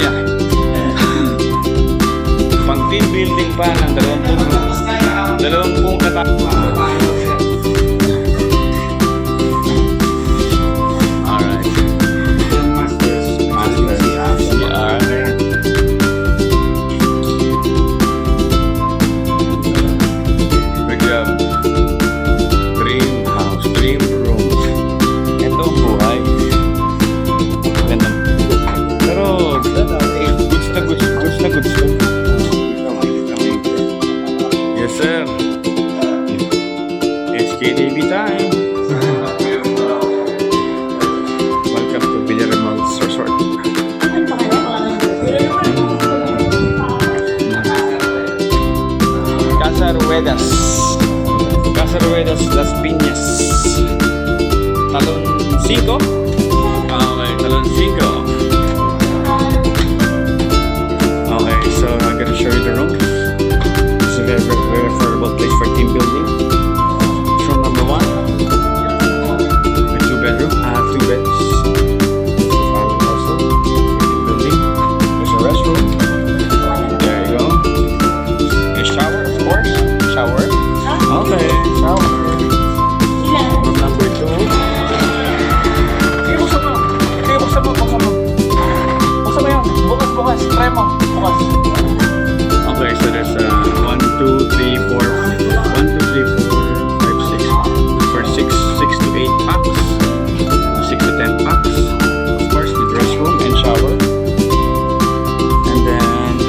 area. Pang team building pa ng 20 katao. Alright. Master CR. Big job. Dream house, dream room. Ito ang buhay. Ganda. Pero goods na goods. Yes sir. SKDB time. Welcome to Villarreal's Resort. Casa Ruedas, Las Piñas. Talon 5. Okay, Talon 5. Okay, so I'm gonna show you the room. It's a very affordable place for team building. Room number 1. A 2-bedroom, 2 beds. Family household. Team building. There's a restroom. There you go. A shower, of course. Shower. Okay, shower. Room number 2. Sige, buksan mo. Buksan mo yan. Bukas. Try mo. Bukas. Okay, so there's 1, 2, 3, 4, 1, 2, 3, 4, 5, 6. For 6 to 8 packs. 6 to 10 packs. Of course, with restroom and shower. And then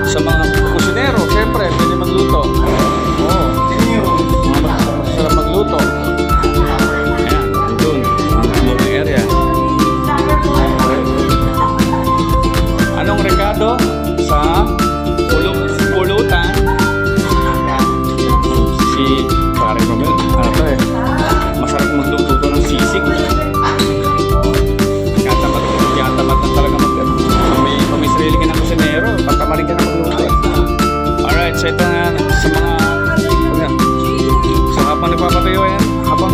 sa mga kusinero, syempre, pwede magluto. Masarap magluto. Ayan, doon, ang smoking area. Anong rekado sa pulutan? Si Pare Romel. Ano to masarap magluto to ng sisig. Yatamad na talaga kung may sarili ka ng kusinero, patamarin ka na magluto. Alright, so ito nga sa mga so habang nagpapatayo yan, habang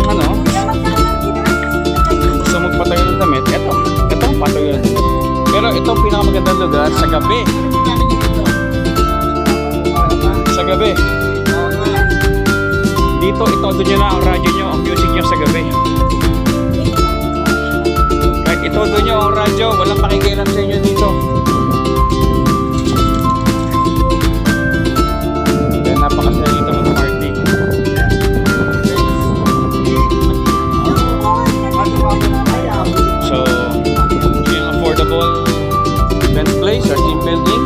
gusto magpatayo ng damit, ito ang patayo ng damit. Pero ito ang pinakamagandang lugar sa gabi. Sa gabi. Dito, itodo nyo na ang radyo nyo, ang music nyo sa gabi. Kahit itodo nyo ang radyo, walang pakikialam sa inyo dito. Kaya napakasaya dito mag-party. So, yung affordable event place or team building.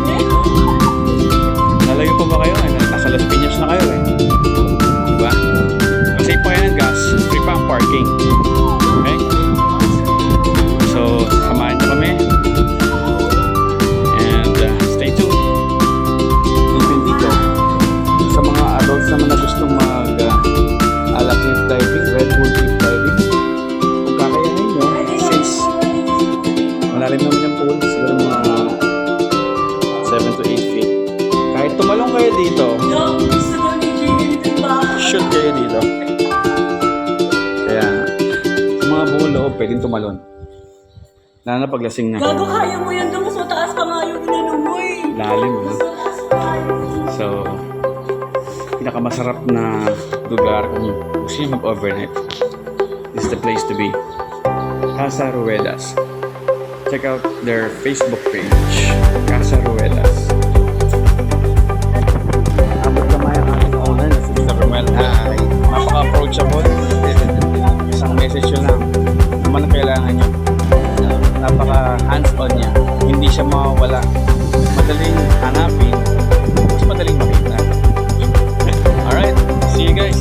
Nalayo pa ba kayo? Nasa Las Piñas na kayo diba? Kasi pa yan ang gas, free pa ang parking. Okay? So, samahan nyo kami. And stay tuned. Even dito, sa mga adults naman na gustong mag-ala cliff diving, Red Bull cliff diving, kung kakayanin nyo, since malalim naman yung pool, siguro mga 7 to 8 feet. Kahit tumalong kayo dito, shoot kayo dito. Kaya, sa mga buong loob, pwedeng tumalon. Lalo na paglasing na. Gago, kaya mo yan doon sa taas pa nga yung inano mo Lalim. So, pinakamasarap na lugar kung gusto nyo mag-overnight. This is the place to be. Casa Ruedas. Check out their Facebook page, Casa Ruedas. Abot naman ang ating owner na si Mr. Romel. Napaka-approachable. Isang message yun lang. Naman ang kailangan nyo. Napaka-hands-on niya. Hindi siya mawawala. Madaling hanapin. Mas madaling makita. Alright, see you guys.